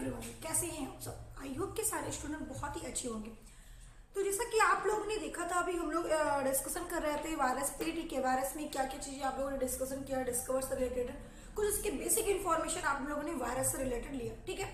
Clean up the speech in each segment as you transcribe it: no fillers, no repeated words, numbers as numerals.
Everyone, कैसे हैं आप सब। आई होप के सारे स्टूडेंट बहुत ही अच्छे होंगे। तो जैसा कि आप लोगों ने देखा था, अभी हम लोग डिस्कशन कर रहे थे वायरस पे। ठीक है, वायरस में क्या क्या चीजें आप लोगों ने डिस्कशन किया, डिस्कवर से रिलेटेड कुछ उसके बेसिक इन्फॉर्मेशन आप लोगों ने वायरस से रिलेटेड लिया। ठीक है,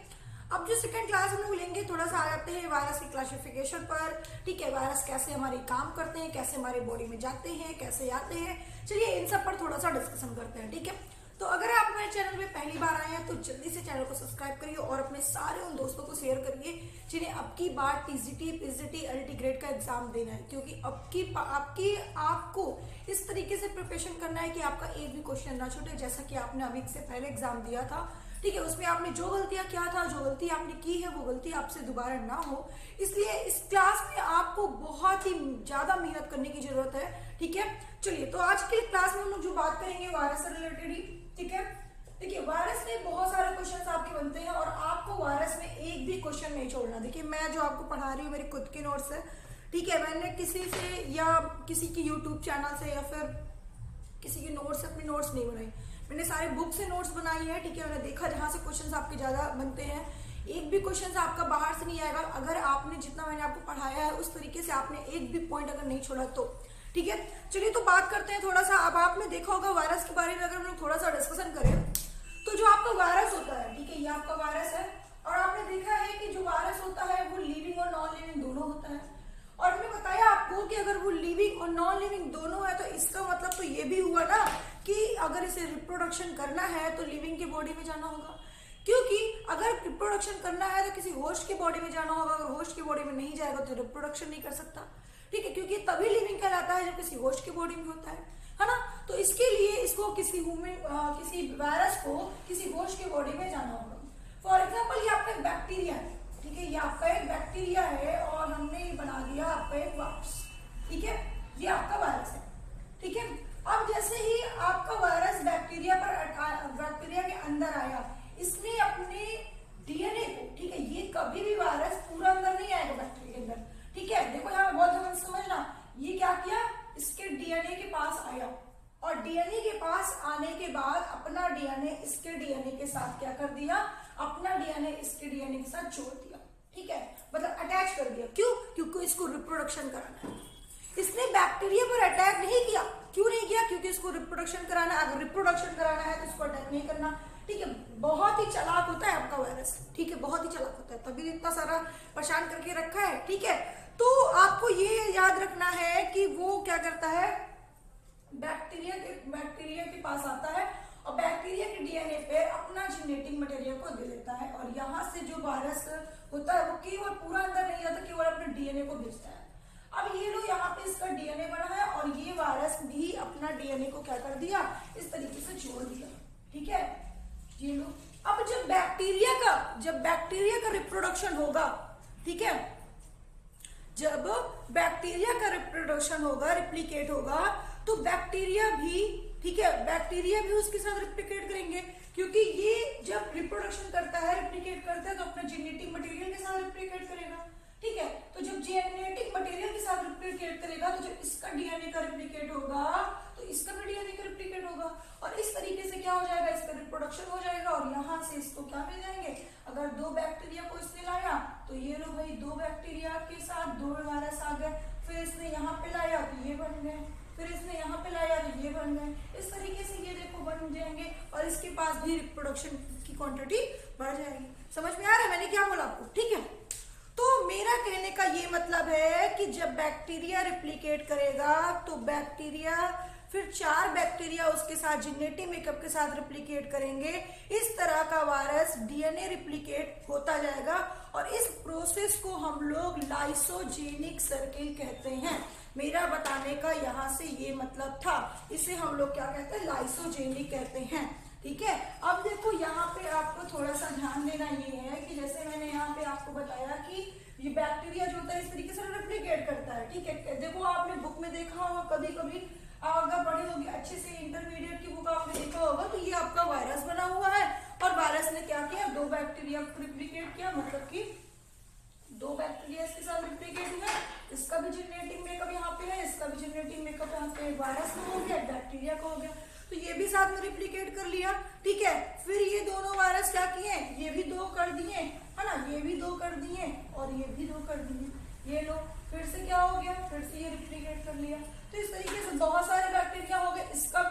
अब जो सेकंड क्लास हम लोग लेंगे, थोड़ा सा आ जाते हैं वायरस की क्लासिफिकेशन पर। ठीक है, वायरस कैसे हमारे काम करते हैं, कैसे हमारे बॉडी में जाते हैं, कैसे आते हैं, चलिए इन सब पर थोड़ा सा डिस्कशन करते हैं। ठीक है, तो अगर आप हमारे चैनल में पहली बार आए हैं तो जल्दी से चैनल को सब्सक्राइब करिए और अपने सारे उन दोस्तों को शेयर करिए जिन्हें अब की बार टीजीटी, पीजीटी, एलटी ग्रेड का एग्जाम देना है। क्योंकि आपको इस तरीके से प्रिपरेशन करना है कि आपका एक भी क्वेश्चन ना छूटे, जैसा कि आपने अभी से पहले एग्जाम दिया था। ठीक है, उसमें आपने जो गलतियां किया था, जो गलती आपने की है, वो गलती आपसे दोबारा ना हो, इसलिए इस क्लास में आपको बहुत ही ज्यादा मेहनत करने की जरूरत है। ठीक है, चलिए तो आज की क्लास में हम लोग जो बात करेंगे वायरस से रिलेटेड ही। ठीक है, देखिए वायरस में बहुत सारे क्वेश्चंस आपके बनते हैं और आपको वायरस में एक भी क्वेश्चन नहीं छोड़ना। देखिए मैं जो आपको पढ़ा रही हूँ मेरे खुद के नोट्स है। ठीक है, मैंने किसी से या किसी की यूट्यूब चैनल से या फिर किसी के नोट्स से अपनी नोट्स नहीं बनाई, मैंने सारे बुक से नोट्स बनाई है। ठीक है, मैंने देखा जहां से क्वेश्चंस आपके ज्यादा बनते हैं, एक भी क्वेश्चन आपका बाहर से नहीं आएगा अगर आपने जितना मैंने आपको पढ़ाया है उस तरीके से आपने एक भी पॉइंट अगर नहीं छोड़ा तो। ठीक है, चलिए तो बात करते हैं थोड़ा सा। अब आपने देखा होगा वायरस के बारे में अगर हम लोग थोड़ा सा डिस्कशन करें तो जो आपका वायरस होता है, ठीक है, ये आपका वायरस है और आपने देखा है कि जो वायरस होता है वो लिविंग और नॉन लिविंग दोनों होता है। और मैंने बताया आपको कि अगर वो लिविंग और नॉन लिविंग दोनों है तो इसका मतलब तो ये भी हुआ ना कि अगर इसे रिप्रोडक्शन करना है तो लिविंग की बॉडी में जाना होगा, क्योंकि अगर रिप्रोडक्शन करना है तो किसी होस्ट की बॉडी में जाना होगा। अगर होस्ट की बॉडी में नहीं जाएगा तो रिप्रोडक्शन नहीं कर सकता। ठीक है, क्योंकि तभी लिविंग कहलाता है जब किसी होस्ट की बॉडी में होता है ना। तो इसके लिए इसको किसी वायरस को किसी होस्ट की बॉडी में जाना होगा। फॉर एग्जाम्पल ये आपका एक बैक्टीरिया है। ठीक है, ये आपका एक बैक्टीरिया है और हमने बना दिया आपका एक वायरस। ठीक है, ये आपका वायरस है। ठीक है, अब जैसे ही आपका वायरस बैक्टीरिया के अंदर आया, इसने अपने डीएनए को, ठीक है, ये कभी भी वायरस पूरा अंदर नहीं आएगा बैक्टीरिया के अंदर। ठीक है, देखो यहाँ बहुत ध्यान से समझना, ये क्या किया, इसके डीएनए के पास आया और डीएनए के पास आने के बाद अपना डीएनए इसके डीएनए के साथ क्या कर दिया, अपना डीएनए इसके डीएनए के साथ जोड़ दिया। ठीक है, मतलब अटैच कर दिया। क्यों? क्योंकि इसको रिप्रोडक्शन कराना है। इसने बैक्टीरिया पर अटैक नहीं किया। क्यों नहीं किया? क्योंकि इसको रिप्रोडक्शन कराना है। अगर रिप्रोडक्शन कराना है तो इसको अटैक नहीं करना। ठीक है, बहुत ही चालाक होता है आपका वायरस। ठीक है, बहुत ही चालाक होता है, तभी इतना सारा परेशान करके रखा है। ठीक है, तो आपको ये याद रखना है कि वो क्या करता है, बैक्टीरिया के पास आता है और बैक्टीरिया के डीएनए पे अपना जेनेटिक मटेरियल को दे देता है और यहाँ से जो वायरस होता है वो केवल पूरा अंदर नहीं जाता, केवल अपने डीएनए को भेजता है। अब ये लो यहाँ पे इसका डीएनए बना है और ये वायरस भी अपना डीएनए को क्या कर दिया, इस तरीके से जोड़ दिया। ठीक है, ये लो। अब जब बैक्टीरिया का रिप्रोडक्शन होगा, ठीक है, जब बैक्टीरिया का रिप्रोडक्शन होगा, रिप्लिकेट होगा, तो बैक्टीरिया भी, ठीक है, बैक्टीरिया भी उसके साथ रिप्लिकेट करेंगे, क्योंकि ये जब रिप्रोडक्शन करता है, रिप्लिकेट करता है तो अपना जेनेटिक मटेरियल के साथ रिप्लिकेट करेगा। ठीक है, तो जब जेनेटिक मटेरियल के साथ रिप्लिकेट करेगा तो जब इसका डीएनए का रिप्लिकेट होगा तो इसका भी डीएनए का रिप्लिकेट होगा और इस तरीके से क्या हो जाएगा, इसका रिप्रोडक्शन हो जाएगा और यहाँ से इसको क्या मिल जाएंगे। अगर दो बैक्टीरिया को इसने लाया तो ये लो भाई, दो बैक्टीरिया के साथ दो वायरस आ गए, फिर इसने यहाँ पे लाया तो ये बन गए, फिर इसने यहाँ पे लाया तो ये बन गए। इस तरीके से ये देखो बन जाएंगे और इसके पास भी रिप्रोडक्शन की क्वांटिटी बढ़ जाएगी। समझ में आ रहा है मैंने क्या बोला आपको? ठीक है, तो मेरा कहने का ये मतलब है कि जब बैक्टीरिया रिप्लिकेट करेगा तो बैक्टीरिया फिर 4 बैक्टीरिया उसके साथ जेनेटिक मेकअप के साथ रिप्लिकेट करेंगे। इस तरह का वायरस डीएनए रिप्लिकेट होता जाएगा और इस प्रोसेस को हम लोग लाइसोजेनिक सर्किल कहते हैं। मेरा बताने का यहाँ से ये मतलब था, इसे हम लोग क्या कहते हैं, लाइसोजेनिक कहते हैं। ठीक है, अब देखो यहाँ पे आपको थोड़ा सा ध्यान देना ये है कि जैसे मैंने यहाँ पे आपको बताया कि ये बैक्टीरिया जो होता है इस तरीके से रिप्लिकेट करता है। ठीक है, देखो आपने बुक में देखा होगा, कभी कभी अगर पढ़ी होगी अच्छे से, इंटरमीडिएट की बुक आपने देखा होगा, तो ये आपका वायरस बना हुआ है और वायरस ने क्या किया, दो बैक्टीरिया को रिप्लिकेट किया, मतलब कि दो बैक्टीरिया इसके साथ रिप्लिकेट हुआ, इसका भी जेनेटिक मेकअप यहाँ पे है, इसका भी जेनेटिक मेकअप यहाँ पे वायरस का हो गया, बैक्टीरिया का हो गया। तो ये भी साथ में रिप्लिकेट कर लिया, ठीक है। फिर ये दोनों वायरस क्या किए, ये भी 2 कर दिए, है ना, ये भी 2 कर दिए और ये भी 2 कर दिए, ये लो, फिर से क्या हो गया, फिर से ये रिप्लिकेट कर लिया। तो इस तरीके से बहुत सारे बैक्टीरिया हो गए, इसका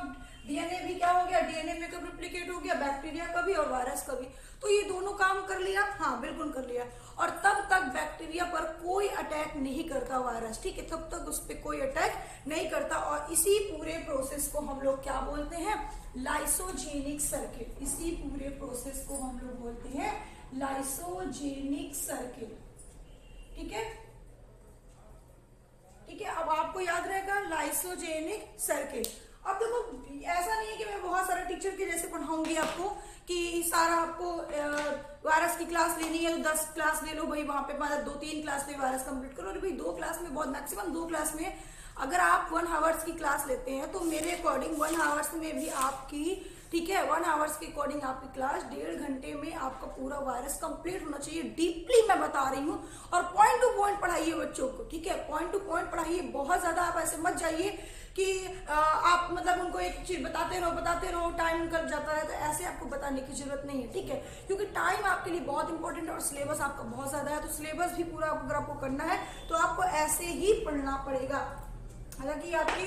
डीएनए भी क्या हो गया, डीएनए में कब रिप्लिकेट हो गया, बैक्टीरिया का भी और वायरस का भी। तो ये दोनों काम कर लिया, हाँ बिल्कुल कर लिया। और तब तक बैक्टीरिया पर कोई अटैक नहीं करता वायरस, ठीक है, तब तक उस पर कोई अटैक नहीं करता। और इसी पूरे प्रोसेस को हम लोग क्या बोलते हैं, लाइसोजेनिक सर्किल। इसी पूरे प्रोसेस को हम लोग बोलते हैं लाइसोजेनिक सर्किल, ठीक है, ठीक है। अब आपको याद रहेगा लाइसोजेनिक सर्किल। अब देखो ऐसा नहीं है कि मैं बहुत सारा टीचर के जैसे पढ़ाऊंगी आपको कि सारा आपको वायरस की क्लास लेनी है तो 10 क्लास ले लो भाई, वहां पे मतलब 2-3 क्लास में वायरस कंप्लीट करो। भाई 2 क्लास में बहुत, मैक्सिमम 2 क्लास में अगर आप 1 आवर्स की क्लास लेते हैं तो मेरे अकॉर्डिंग 1 आवर्स में भी आपकी, ठीक है, 1 आवर्स के अकॉर्डिंग आपकी क्लास 1.5 घंटे में आपका पूरा वायरस कंप्लीट होना चाहिए। डीपली मैं बता रही हूँ और पॉइंट टू पॉइंट पढ़ाइए बच्चों को, ठीक है, पॉइंट टू पॉइंट पढ़ाइए। बहुत ज्यादा आप ऐसे मत जाइए कि आप मतलब उनको एक चीज बताते रहो, टाइम निकल जाता है, तो ऐसे आपको बताने की जरूरत नहीं है, ठीक है, क्योंकि टाइम आपके लिए बहुत इंपॉर्टेंट है और सिलेबस आपका बहुत ज्यादा है। तो सिलेबस भी पूरा अगर आपको करना है तो आपको ऐसे ही पढ़ना पड़ेगा। हालांकि आपकी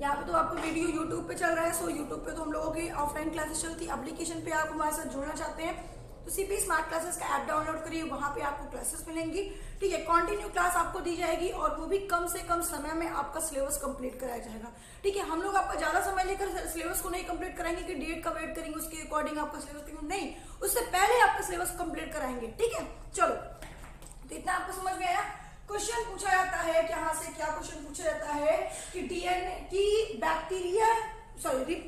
यहाँ पे तो आपको वीडियो यूट्यूब पे चल रहा है, सो यूट्यूब पे तो हम लोगों की ऑफलाइन क्लासेस चलती है। एप्लीकेशन पे आप हमारे साथ जुड़ना चाहते हैं तो सीपी स्मार्ट क्लासेस का ऐप डाउनलोड करिए, वहां पे आपको क्लासेस मिलेंगी, ठीक है, कंटिन्यू क्लास आपको दी जाएगी और वो भी कम से कम समय में आपका सिलेबस कंप्लीट कराया जाएगा, ठीक है। हम लोग आपका ज्यादा समय लेकर सिलेबस को नहीं कंप्लीट कराएंगे कि डेट का वेट करेंगे उसके अकॉर्डिंग आपका सिलेबस, नहीं, उससे पहले आपका सिलेबस कंप्लीट कराएंगे, ठीक है। चलो, तो इतना आपको समझ में आया। क्वेश्चन पूछा जाता है कि यहाँ से क्या क्वेश्चन पूछा जाता है कि डीएनए की बैक्टीरिया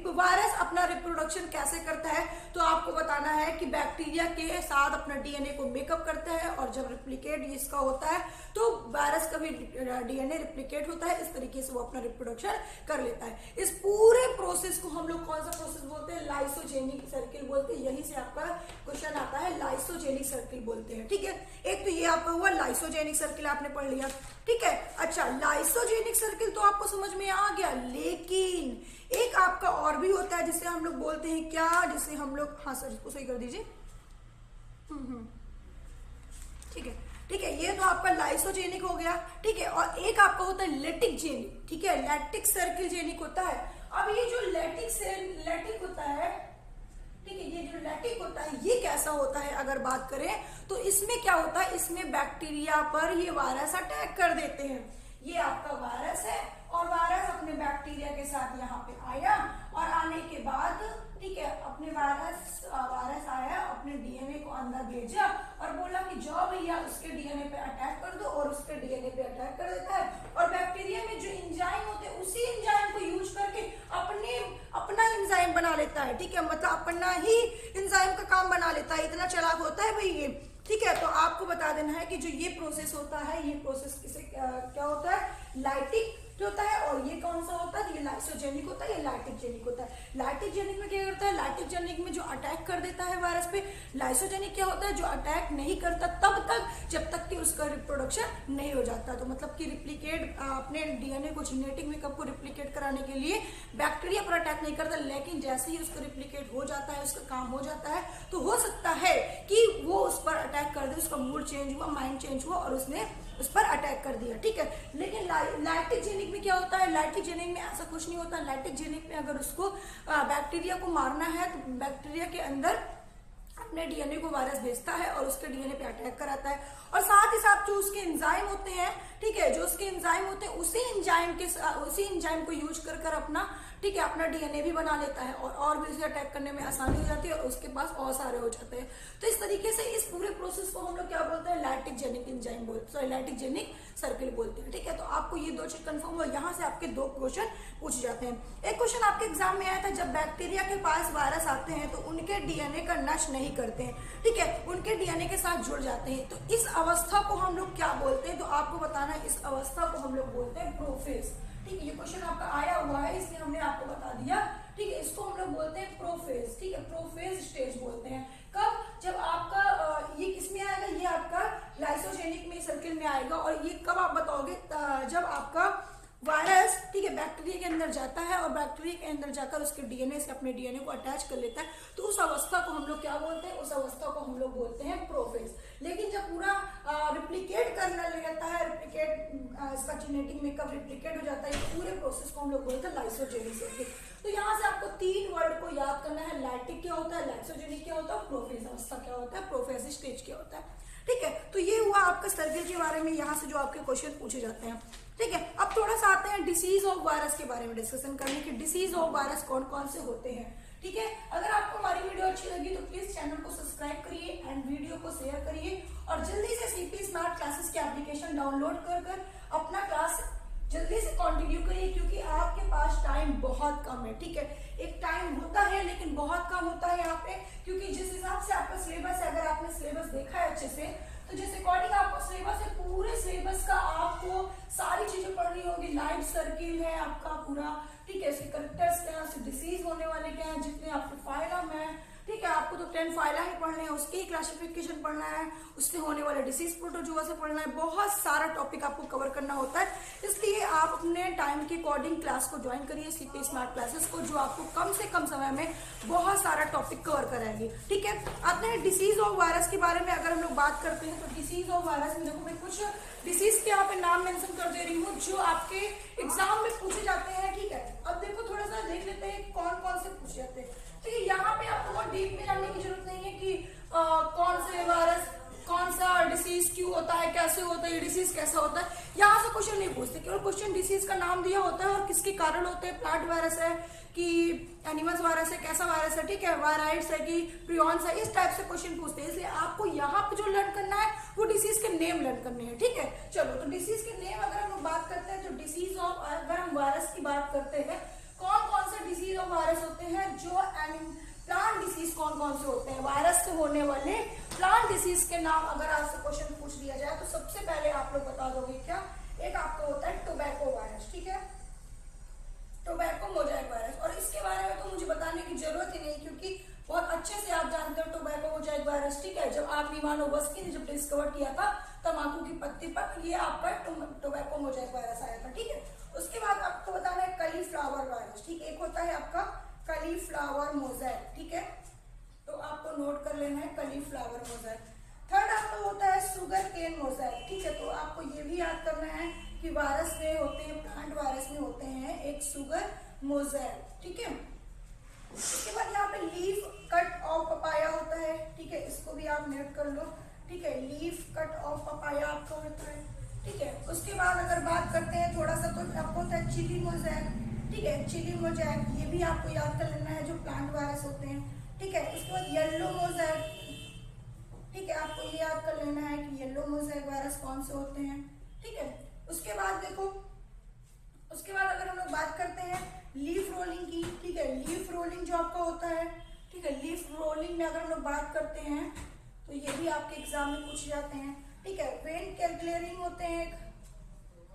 वायरस अपना रिप्रोडक्शन कैसे करता है, तो आपको बताना है कि बैक्टीरिया के साथ अपना डीएनए को मेकअप करता है और जब रिप्लिकेट इसका होता है तो वायरस का भी डीएनए रिप्लिकेट होता है, इस तरीके से वो अपना रिप्रोडक्शन कर लेता है। इस पूरे प्रोसेस को हम लोग कौन सा प्रोसेस बोलते हैं, लाइसोजेनिक सर्किल बोलते हैं। यही से आपका क्वेश्चन आता है, लाइसोजेनिक सर्किल बोलते हैं, ठीक है। एक तो ये आपका हुआ लाइसोजेनिक सर्किल, आपने पढ़ लिया, ठीक है। अच्छा, लाइसोजेनिक सर्किल तो आपको समझ में आ गया, लेकिन एक आपका और भी होता है जिसे हम लोग बोलते हैं क्या, जिसे हम लोग, हाँ सर इसको सही कर दीजिए, ठीक है, ठीक है, ये तो आपका लाइसोजेनिक हो गया, ठीक है। और एक आपका होता है लैक्टिक जेनिक, ठीक है, लैक्टिक सर्किल जेनिक होता है। अब ये जो लैक्टिक होता है, ठीक है, ये जो लैक्टिक होता है ये कैसा होता है अगर बात करें तो इसमें क्या होता है, इसमें बैक्टीरिया पर ये वायरस अटैक कर देते हैं। ये आपका वायरस है और वायरस अपने बैक्टीरिया के साथ यहाँ पे आया और आने के बाद, ठीक है, अपने वायरस आया, अपने डीएनए को अंदर भेजा और बोला कि जाओ भैया उसके डीएनए पे अटैक कर दो, और उसके डीएनए पे अटैक कर देता है। और बैक्टीरिया में जो एंजाइम होते हैं उसी एंजाइम को यूज करके अपना एंजाइम बना लेता है, ठीक है, मतलब अपना ही एंजाइम का काम बना लेता है, इतना चालाक होता है भाई ये, ठीक है। तो आपको बता देना है कि जो ये प्रोसेस होता है, ये प्रोसेस किसे क्या होता है, लाइटिक होता है, और ये कौन सा होता है, ये लाइसोजेनिक होता है, ये लाइटिक जेनिक होता है। लाइटिक जेनिक में क्या करता है, लाइटिक जेनिक में जो अटैक कर देता है वायरस पे। लाइसोजेनिक क्या होता है, जो अटैक नहीं करता तब तक जब तक कि उसका रिप्रोडक्शन नहीं हो जाता। तो मतलब कि रिप्लिकेट अपने डीएनए को, जेनेटिक मेकअप को रिप्लिकेट कराने के लिए बैक्टीरिया पर अटैक नहीं करता, लेकिन जैसे ही उसको रिप्लिकेट हो जाता है, उसका काम हो जाता है, तो हो सकता है कि वो उस पर अटैक कर दे, उसका मूड चेंज हुआ, माइंड चेंज हुआ और उसने उस पर अटैक कर दिया, ठीक है। लेकिन लाइटिक जेनिक में क्या होता है, लाइटिक जेनिक में ऐसा कुछ नहीं होता। लाइटिक जेनिक में अगर उसको बैक्टीरिया को मारना है तो बैक्टीरिया के अंदर अपने डीएनए को वायरस भेजता है और उसके डीएनए पे अटैक कराता है। और साथ ही साथ जो उसके एंजाइम होते हैं, ठीक है, जो उसके एंजाइम होते हैं उसी एंजाइम को यूज कर अपना, ठीक है, अपना डीएनए भी बना लेता है और भी उसे अटैक करने में आसानी हो जाती है और उसके पास और सारे हो जाते हैं। तो इस तरीके से इस पूरे प्रोसेस को हम लोग क्या बोलते हैं, लैक्टिक जेनिक एंजाइम बोलते हैं, लैक्टिक जेनिक सर्किल बोलते हैं, ठीक है। तो आपको ये 2 चीज कंफर्म हुआ। यहाँ से आपके 2 क्वेश्चन पूछे जाते हैं। एक क्वेश्चन आपके एग्जाम में आया था, जब बैक्टीरिया के पास वायरस आते हैं तो उनके डीएनए का नष्ट नहीं करते हैं, ठीक है, उनके डीएनए के साथ जुड़ जाते हैं। तो इस अवस्था को हम लोग क्या बोलते हैं, तो आपको बताना है, इस अवस्था को हम लोग बोलते हैं प्रोफेज, ठीक है। ये क्वेश्चन आपका आया हुआ है इसलिए हमने आपको बता दिया, ठीक है। इसको हम लोग बोलते हैं प्रोफेज, ठीक है, प्रोफेज स्टेज बोलते हैं। कब, जब आपका ये किस में आएगा, ये आपका लाइसोजेनिक में सर्किल में आएगा। और ये कब आप बताओगे, जब आपका वायरस, ठीक है, बैक्टीरिया के अंदर जाता है और बैक्टीरिया के अंदर जाकर उसके डीएनए से अपने डीएनए को अटैच कर लेता है, तो उस अवस्था को हम लोग क्या बोलते हैं, उस अवस्था को हम लोग बोलते हैं प्रोफेज। लेकिन जब पूरा रिप्लिकेट करने लगता है, इसका जेनेटिक मेकअप रिप्लिकेट हो जाता है, पूरे प्रोसेस को हम लोग बोलते हैं लाइसोजेनिसिस। तो यहाँ से आपको 3 वर्ड को याद करना है, लैक्टिक क्या होता है, लाइसोजेनिक क्या होता है, प्रोफेज अवस्था क्या होता है, प्रोफेज स्टेज क्या होता है। ठीक है, तो ये हुआ आपका सर्कल के बारे में, यहाँ से जो आपके क्वेश्चन पूछे जाते हैं। ठीक है, अब थोड़ा सा आते हैं डिसीज ऑफ वायरस के बारे में डिस्कशन करने की। डिसीज ऑफ वायरस कौन कौन से होते हैं। ठीक है, अगर आपको हमारी वीडियो अच्छी लगी तो प्लीज चैनल को सब्सक्राइब करिए एंड वीडियो को शेयर करिए, और जल्दी से सीपी स्मार्ट क्लासेस की एप्लीकेशन डाउनलोड कर अपना क्लास जल्दी से कंटिन्यू करिए, क्योंकि आपके पास टाइम बहुत कम है। ठीक है, एक टाइम होता है लेकिन बहुत कम होता है यहाँ पे, क्योंकि जिस हिसाब से आपका सिलेबस है, अगर आपने सिलेबस देखा है अच्छे से, तो जिस अकॉर्डिंग आपका सिलेबस है, पूरे सिलेबस का आपको सारी चीजें पढ़नी होगी। लाइफ सर्किल है आपका पूरा, ठीक है, इसके करेक्टर्स क्या है, डिसीज होने वाले क्या है, जितने आपके फाइलम है, ठीक है, आपको तो 10 फाइलम ही पढ़ने हैं, उसके क्लासिफिकेशन पढ़ना है, उससे होने वाले डिसीज प्रोटोजोआ से पढ़ना है, बहुत सारा टॉपिक आपको कवर करना होता है। इसलिए आप अपने टाइम के अकॉर्डिंग क्लास को ज्वाइन करिए, सीपी स्मार्ट क्लासेस को, जो आपको कम से कम समय में बहुत सारा टॉपिक कवर कराएंगे। ठीक है, आते हैं डिसीज ऑफ वायरस के बारे में। अगर हम लोग बात करते हैं तो डिसीज ऑफ वायरस में देखो मैं कुछ डिसीज के यहाँ पे नाम मेंशन कर दे रही हूँ जो आपके एग्जाम में पूछे जाते हैं। ठीक है, अब देखो थोड़ा सा देख लेते हैं कौन कौन से पूछे जाते हैं। तो यहाँ पे आपको बहुत डीप में जानने की जरूरत नहीं है कि कौन से वायरस, कौन सा डिसीज क्यों होता है, कैसे होता है, ये डिसीज कैसा होता है, यहाँ से क्वेश्चन नहीं पूछते। केवल क्वेश्चन डिसीज का नाम दिया होता है और किसके कारण होते हैं, प्लांट वायरस है कि एनिमल्स वायरस है, कैसा वायरस है, ठीक है, वायराइड्स है कि प्रियॉन्स है, इस टाइप से क्वेश्चन पूछते हैं। इसलिए आपको यहाँ पे जो लर्न करना है वो डिसीज के नेम लर्न करने हैं। ठीक है, चलो तो डिसीज के नेम अगर हम लोग बात करते हैं तो डिसीज ऑफ, अगर हम वायरस की बात करते हैं, कौन कौन से डिसीज ऑफ वायरस होते हैं, जो प्लांट डिसीज कौन कौन से होते हैं, वायरस से होने वाले प्लांट डिसीज के नाम अगर आपसे क्वेश्चन पूछ लिया जाए तो सबसे पहले आप लोग बता दोगे क्या, एक आपका होता है टोबैको वायरस। ठीक है, टोबैको मोजाइक वायरस, और इसके बारे में तो मुझे बताने की जरूरत ही नहीं, क्योंकि बहुत अच्छे से आप जानते हो टोबैको मोजाइक वायरस। ठीक है, जब आप इवानोवस्की ने जब डिस्कवर किया था तंबाकू की पत्ती पर, ये आपका टोबैको मोजाइक वायरस आया था। ठीक है, उसके बाद आपको बताना है कलीफ्लावर वायरस। ठीक है, एक होता है आपका कलीफ्लावर मोजाइक। ठीक है, तो आपको नोट कर लेना है कलीफ्लावर मोजाइक। थर्ड आपका होता है शुगर केन मोजाइक। ठीक है, तो आपको ये भी याद करना है कि वायरस में होते हैं, प्लांट वायरस में होते हैं एक शुगर मोजाइक। ठीक है, उसके बाद यहाँ पे लीफ कट ऑफ पपाया होता है। ठीक है, इसको भी आप नोट कर लो। ठीक है, लीफ कट ऑफ पपाया आपका होता है। ठीक है, उसके बाद अगर बात करते हैं थोड़ा सा, तो आपको होता है चिली मोजाइक। ठीक है, चिली मोजाइक ये भी आपको याद कर लेना है, जो प्लांट वायरस होते हैं। ठीक है, उसके बाद येलो मोजाइक। ठीक है, आपको ये याद कर लेना है कि येलो मोजाइक वायरस कौन से होते हैं। ठीक है, उसके बाद देखो, उसके बाद अगर हम लोग बात करते हैं लीफ रोलिंग की। ठीक है, लीफ रोलिंग जो आपका होता है, ठीक है, लीफ रोलिंग में अगर हम लोग बात करते हैं तो ये भी आपके एग्जाम में पूछे जाते हैं। ठीक है, वेन क्लियरिंग होते हैं।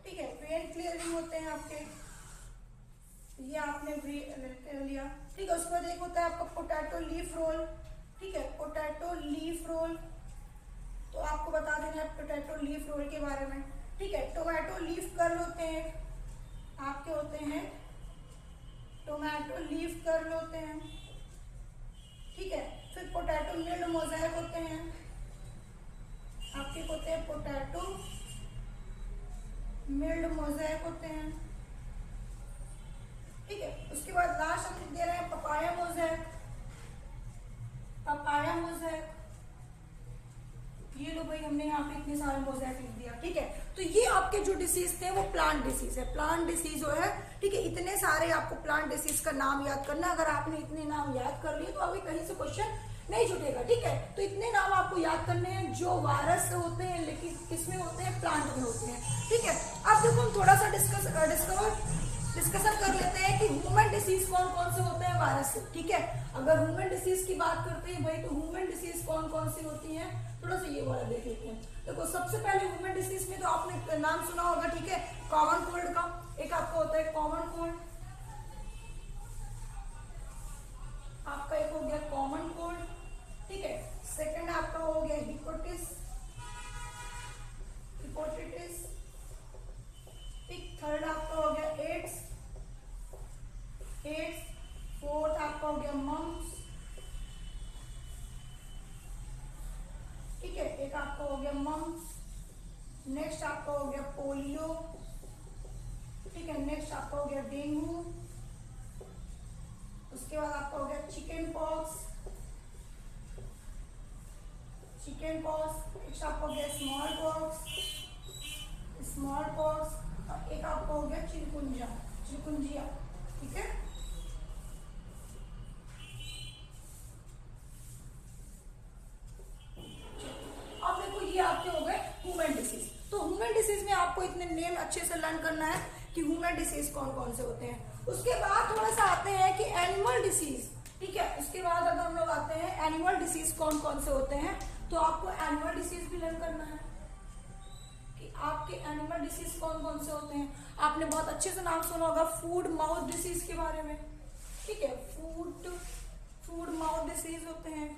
ठीक है, वेन क्लियरिंग होते हैं आपके, ये आपने लिया। ठीक है, उसके बाद एक होता है आपका पोटैटो लीफ रोल। ठीक है, पोटैटो लीफ रोल, तो आपको बता देना है पोटैटो लीफ रोल के बारे में। ठीक है, टोमेटो लीफ कर्ल होते हैं आपके, होते हैं टोमेटो लीफ कर्ल होते हैं। ठीक है, फिर पोटैटो मिल्ड मोजाइक होते हैं आपके, होते हैं पोटैटो मिल्ड मोजाइक होते हैं। ठीक है, उसके बाद लास्ट हम दे रहे हैं पपाया मोजाइक। पपाया मोजाइक, ये लो भाई, हमने यहाँ पे इतने सारे मोजाइक लिख दिया। ठीक है, तो ये आपके जो डिसीज थे वो प्लांट डिसीज है। प्लांट डिसीज जो है, ठीक है, इतने सारे आपको प्लांट डिसीज का नाम याद करना। अगर आपने इतने नाम याद कर लिए तो अभी कहीं से क्वेश्चन नहीं छूटेगा। ठीक है, तो इतने नाम आपको याद करने हैं जो वायरस से होते हैं, लेकिन किसमें होते हैं, प्लांट में होते हैं। ठीक है, अब देखो हम थोड़ा सा डिस्कशन कर लेते हैं कि ह्यूमन डिसीज कौन कौन से होते हैं वायरस से। ठीक है, अगर ह्यूमन डिसीज की बात करते हैं भाई, तो ह्यूमन डिसीज कौन कौन सी होती है, थोड़ा सा ये वाला देख लेते हैं। देखो सबसे पहले ह्यूमन डिसीज में तो आपने नाम सुना होगा। ठीक है, कॉमन कोल्ड का एक आपका होता है कॉमन कोल्ड, आपका एक हो गया कॉमन कोल्ड। ठीक है, सेकंड आपका हो गया हिपोटिटिस। थर्ड आपका हो गया एड्स। आपका हो गया मम्स, नेक्स्ट आपका हो गया पोलियो, ठीक है, नेक्स्ट आपका हो गया डेंगू, उसके बाद आपका हो गया चिकन पॉक्स, नेक्स्ट आपका हो गया स्मॉल पॉक्स, और एक आपका हो गया चिकुंजिया, ठीक है। अब देखो ये आपके हो गए ह्यूमन डिसीज। तो ह्यूमन डिसीज में आपको इतने नेम अच्छे से लर्न करना है कि ह्यूमन डिसीज कौन कौन से होते हैं। उसके बाद थोड़ा सा आते हैं कि एनिमल डिसीज, ठीक है। उसके बाद अगर हम लोग आते हैं एनिमल डिसीज कौन कौन से होते हैं, तो आपको एनिमल डिसीज भी लर्न करना है कि आपके एनिमल डिसीज कौन कौन से होते हैं। आपने बहुत अच्छे से नाम सुना होगा फूड माउथ डिसीज के बारे में, ठीक है, फूड माउथ डिसीज होते हैं,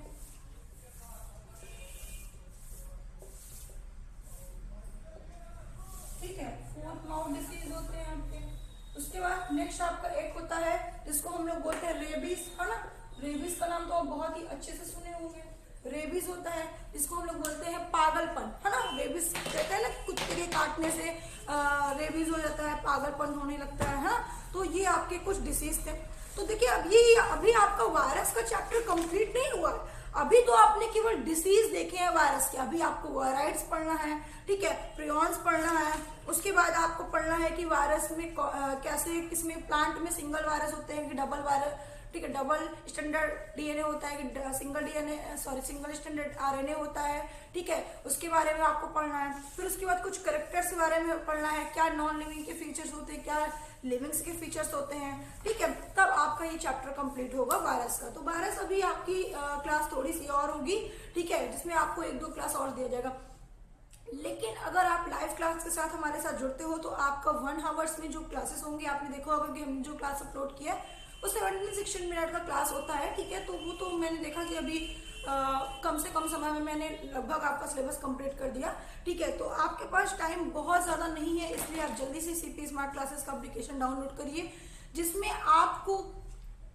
ठीक है, फूड माउथ डिसीज होते हैं आपके। उसके बाद नेक्स्ट आपका एक होता है जिसको हम लोग बोलते हैं रेबीज, है ना। रेबीज का नाम तो आप बहुत ही अच्छे से सुने होंगे। रेबीज होता है जिसको हम लोग बोलते हैं पागलपन, है ना। रेबीज कहते हैं ना कुत्ते के काटने से रेबीज हो जाता है, पागलपन होने लगता है ना। तो ये आपके कुछ डिसीज थे। तो देखिए अभी आपका वायरस का चैप्टर कंप्लीट नहीं हुआ है। अभी तो आपने केवल डिसीज देखे हैं वायरस के, अभी आपको वायराइड्स पढ़ना है, ठीक है, प्रियॉन्स पढ़ना है। उसके बाद आपको पढ़ना है कि वायरस में कैसे, किसमें प्लांट में सिंगल वायरस होते हैं कि डबल वायरस, ठीक है, डबल स्टैंडर्ड डीएनए होता है कि सिंगल स्टैंडर्ड आरएनए होता है, ठीक है, उसके बारे में आपको पढ़ना है। फिर उसके बाद कुछ कैरेक्टर्स के बारे में पढ़ना है, क्या नॉन लिविंग के फीचर्स होते हैं, क्या लिविंग्स के फीचर्स होते हैं, ठीक है। तब आपका ये चैप्टर कंप्लीट होगा वायरस का। तो वायरस अभी आपकी क्लास थोड़ी सी और होगी, ठीक है, जिसमें आपको 1-2 क्लास और दिया जाएगा। लेकिन अगर आप लाइव क्लास के साथ हमारे साथ जुड़ते हो तो आपका 1 आवर्स में जो क्लासेस होंगे, आपने देखा होगा कि हमने जो क्लास अपलोड किया है उससे 16 मिनट का क्लास होता है, ठीक है। तो वो तो मैंने देखा कि अभी कम से कम समय में मैंने लगभग आपका सिलेबस कंप्लीट कर दिया, ठीक है। तो आपके पास टाइम बहुत ज्यादा नहीं है, इसलिए आप जल्दी से सीपी स्मार्ट क्लासेस का एप्लीकेशन डाउनलोड करिए, जिसमें आपको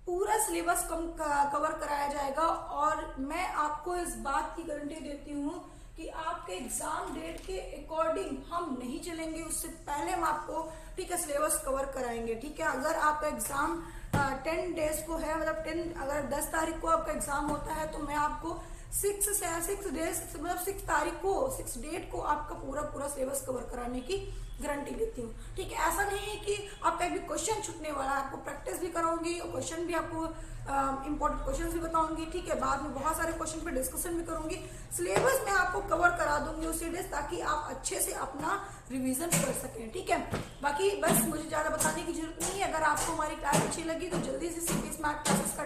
पूरा सिलेबस कवर कराया जाएगा। और मैं आपको इस बात की गारंटी देती हूँ कि आपके एग्जाम डेट के अकॉर्डिंग हम नहीं चलेंगे, उससे पहले हम आपको, ठीक है, सिलेबस कवर कराएंगे, ठीक है। अगर आपका एग्जाम 10 डेज को है, मतलब अगर 10 तारीख को आपका एग्जाम होता है, तो मैं आपको 6 डेट को आपका पूरा सिलेबस कवर कराने की गारंटी लेती हूँ, ठीक है। ऐसा नहीं है कि आपका भी क्वेश्चन छूटने वाला है, आपको प्रैक्टिस भी कराऊंगी और क्वेश्चन भी आपको इंपॉर्टेंट क्वेश्चन भी बताऊंगी, ठीक है। बाद में बहुत सारे क्वेश्चन पे डिस्कशन भी करूंगी। सिलेबस में आपको कवर करा दूंगी उसी डेज, ताकि आप अच्छे से अपना रिवीजन कर सकें, ठीक है। बाकी बस मुझे ज्यादा बताने की जरूरत नहीं है। अगर आपको हमारी क्लास अच्छी लगी तो जल्दी से सीपी स्मार्ट क्लासेस का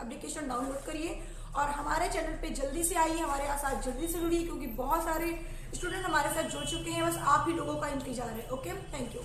एप्लीकेशन डाउनलोड करिए और हमारे चैनल पे जल्दी से आइए, हमारे साथ जल्दी से जुड़िए, क्योंकि बहुत सारे स्टूडेंट हमारे साथ जुड़ चुके हैं, बस आप ही लोगों का इंतजार है। Okay, thank you.